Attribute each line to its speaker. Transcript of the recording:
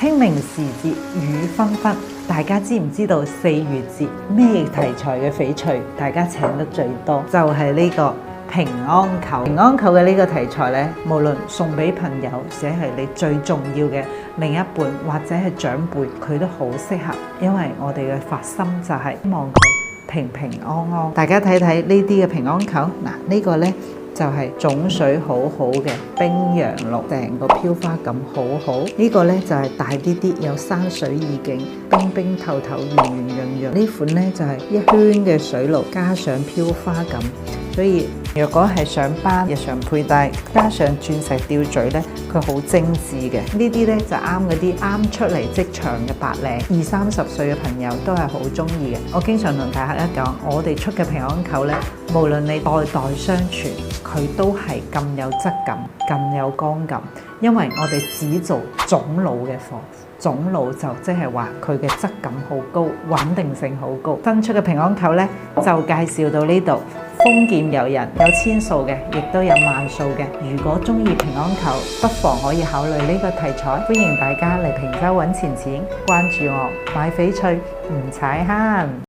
Speaker 1: 清明時節雨紛紛，大家知唔知道4月節咩題材嘅翡翠大家請得最多？就係呢個平安扣。平安扣嘅呢個題材呢，無論送俾朋友，或者係你最重要嘅另一半或者係長輩，佢都好適合，因為我哋嘅發心就係希望佢平平安安。大家睇睇呢啲嘅平安扣，嗱呢個呢。就係種水好好嘅冰洋綠，成個飄花感好好。呢個呢就係大啲啲，有山水意境，冰冰透透，圓圓潤潤。呢款呢就係一圈嘅水綠，加上飄花感。所以若果係上班日常佩戴，加上鑽石吊墜呢，佢好精緻嘅。呢啲呢就啱嗰啲啱出嚟職場嘅白領，20、30歲嘅朋友都係好中意嘅。我經常同大家講，我哋出嘅平安扣呢，無論你代代相傳，佢都係咁有質感，咁有光感。因為我哋只做種老嘅貨，種老就即係話佢嘅質感好高，穩定性好高。新出嘅平安扣呢，就介紹到呢度。豐儉由人，有千數嘅，亦都有萬數嘅。如果中意平安扣，不妨可以考慮呢個題材。歡迎大家嚟平洲揾錢錢，關注我買翡翠唔踩坑。